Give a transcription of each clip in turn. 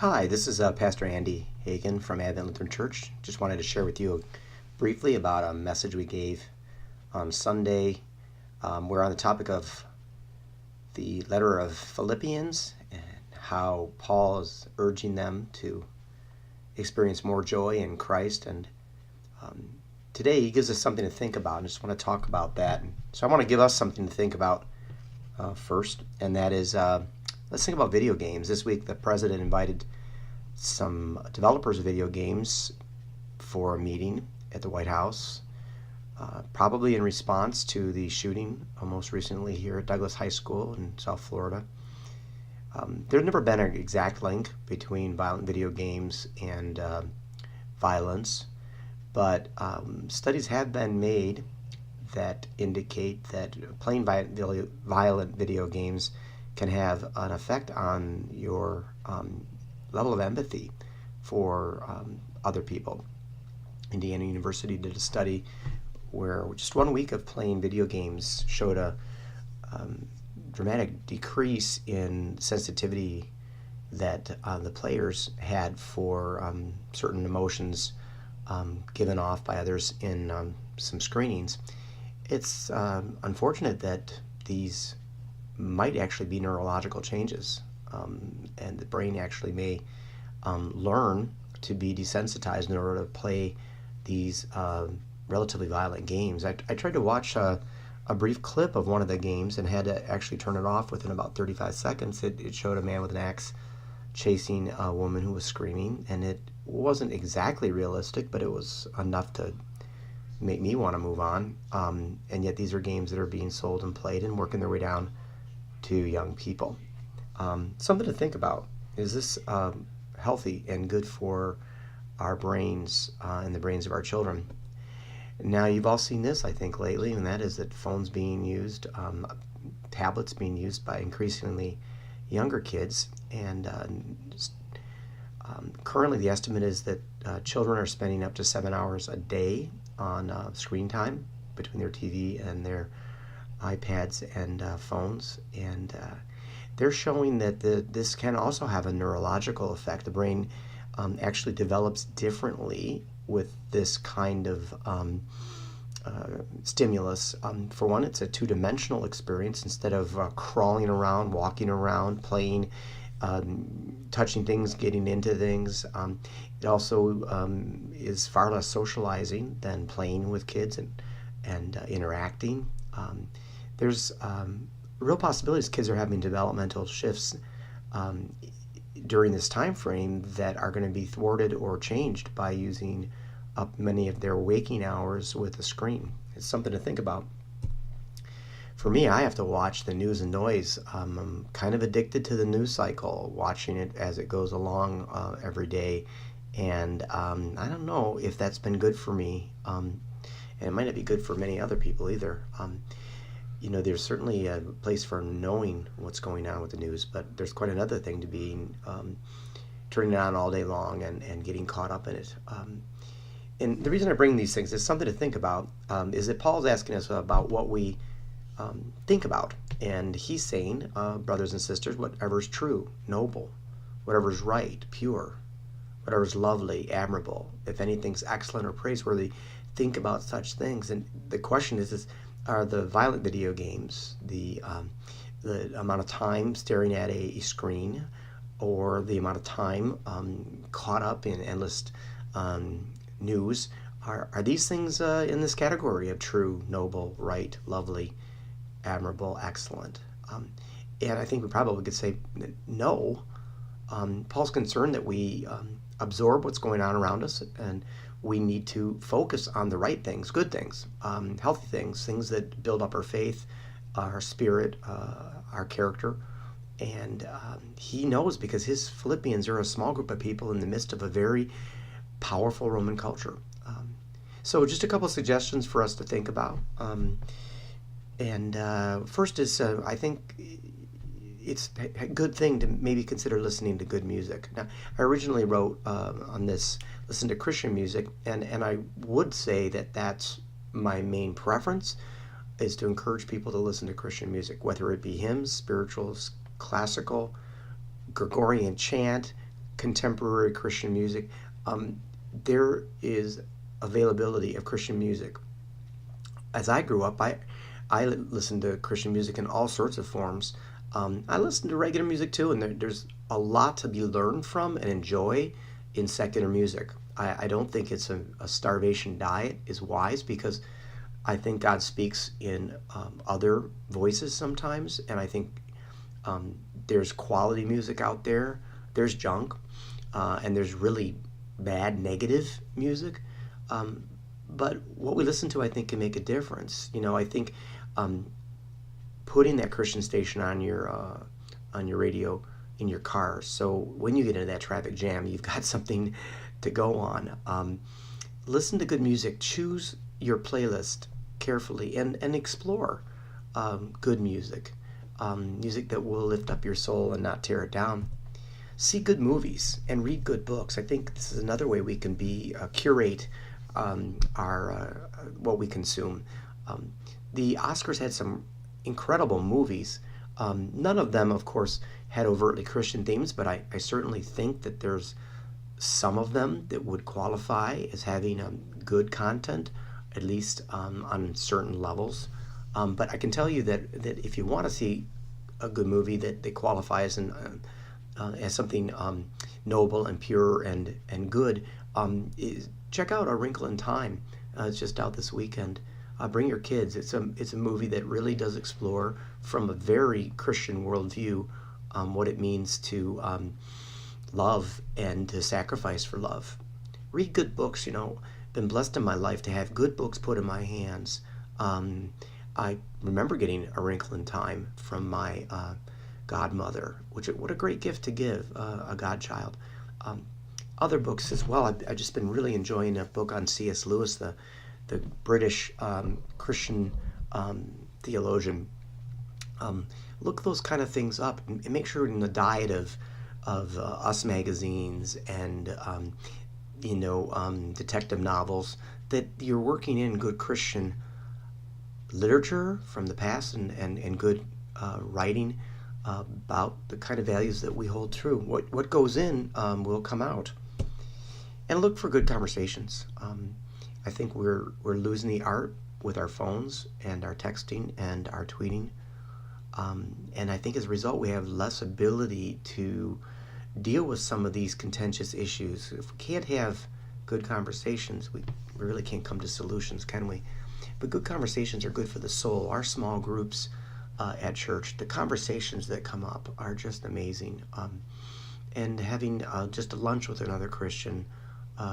Hi, this is Pastor Andy Hagen from Advent Lutheran Church. Just wanted to share with you briefly about a message we gave on Sunday. We're on the topic of the letter of Philippians and how Paul is urging them to experience more joy in Christ. And today he gives us something to think about, and I just want to talk about that. So I want to give us something to think about first, and that is let's think about video games. This week the president invited some developers of video games for a meeting at the White House, probably in response to the shooting most recently here at Douglas High School in South Florida. There's never been an exact link between violent video games and violence, but studies have been made that indicate that playing violent video games can have an effect on your level of empathy for other people. Indiana University did a study where just 1 week of playing video games showed a dramatic decrease in sensitivity that the players had for certain emotions given off by others in some screenings. It's unfortunate that these might actually be neurological changes, and the brain actually may learn to be desensitized in order to play these relatively violent games. I tried to watch a brief clip of one of the games and had to actually turn it off within about 35 seconds. It showed a man with an axe chasing a woman who was screaming, and it wasn't exactly realistic, but it was enough to make me want to move on. And yet these are games that are being sold and played and working their way down to young people. Something to think about. Is this healthy and good for our brains and the brains of our children? Now, you've all seen this, I think, lately, and that is that phones being used, tablets being used by increasingly younger kids. And currently the estimate is that children are spending up to 7 hours a day on screen time between their TV and their iPads and phones, and they're showing that this can also have a neurological effect. The brain actually develops differently with this kind of stimulus. For one, it's a two-dimensional experience. Instead of crawling around, walking around, playing, touching things, getting into things, it also is far less socializing than playing with kids and interacting. There's real possibilities kids are having developmental shifts during this time frame that are going to be thwarted or changed by using up many of their waking hours with a screen. It's something to think about. For me, I have to watch the news and noise. I'm kind of addicted to the news cycle, watching it as it goes along every day. And I don't know if that's been good for me. And it might not be good for many other people either. There's certainly a place for knowing what's going on with the news, but there's quite another thing to being turning it on all day long and getting caught up in it. And the reason I bring these things is something to think about, is that Paul's asking us about what we think about. And he's saying, brothers and sisters, whatever's true, noble, whatever's right, pure, whatever's lovely, admirable, if anything's excellent or praiseworthy, think about such things. And the question is are the violent video games, the amount of time staring at a screen, or the amount of time caught up in endless news, are these things in this category of true, noble, right, lovely, admirable, excellent? And I think we probably could say no. Paul's concerned that we absorb what's going on around us, and we need to focus on the right things, good things, healthy things, things that build up our faith, our spirit, our character. And he knows, because his Philippians are a small group of people in the midst of a very powerful Roman culture. So just a couple of suggestions for us to think about. First is, I think it's a good thing to maybe consider listening to good music. Now, I originally wrote on this, listen to Christian music, and I would say that that's my main preference, is to encourage people to listen to Christian music, whether it be hymns, spirituals, classical, Gregorian chant, contemporary Christian music. There is availability of Christian music. As I grew up, I listened to Christian music in all sorts of forms. I listen to regular music too, and there's a lot to be learned from and enjoy in secular music. I don't think it's a starvation diet is wise, because I think God speaks in other voices sometimes, and I think there's quality music out there. There's junk, and there's really bad, negative music. But what we listen to, I think, can make a difference. I think putting that Christian station on your radio in your car, so when you get into that traffic jam, you've got something to go on. Listen to good music. Choose your playlist carefully and explore good music, music that will lift up your soul and not tear it down. See good movies and read good books. I think this is another way we can curate our what we consume. The Oscars had some incredible movies. None of them, of course, had overtly Christian themes, but I certainly think that there's some of them that would qualify as having good content, at least on certain levels. But I can tell you that if you want to see a good movie that qualifies as something noble and pure and good, check out A Wrinkle in Time. It's just out this weekend. Bring your kids. It's a movie that really does explore from a very Christian worldview what it means to love and to sacrifice for love. Read good books. Been blessed in my life to have good books put in my hands. I remember getting A Wrinkle in Time from my godmother, what a great gift to give a godchild. Other books as well. I've just been really enjoying a book on C.S. Lewis, the British Christian theologian. Look those kind of things up and make sure in the diet of Us magazines and detective novels that you're working in good Christian literature from the past and good writing about the kind of values that we hold true. What goes in will come out. And look for good conversations. I think we're losing the art with our phones and our texting and our tweeting. And I think as a result, we have less ability to deal with some of these contentious issues. If we can't have good conversations, we really can't come to solutions, can we? But good conversations are good for the soul. Our small groups at church, the conversations that come up are just amazing. And having just a lunch with another Christian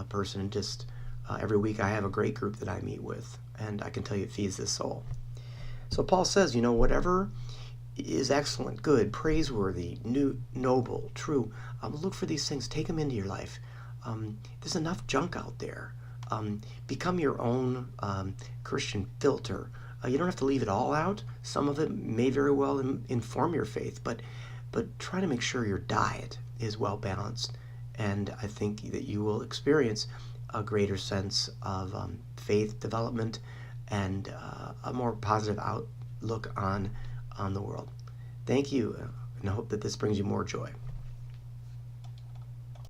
person, just every week I have a great group that I meet with, and I can tell you it feeds the soul. So Paul says, whatever is excellent, good, praiseworthy, noble, true, look for these things, take them into your life. There's enough junk out there. Become your own Christian filter. You don't have to leave it all out. Some of it may very well inform your faith, but try to make sure your diet is well balanced. And I think that you will experience a greater sense of faith development and a more positive outlook on the world. Thank you, and I hope that this brings you more joy.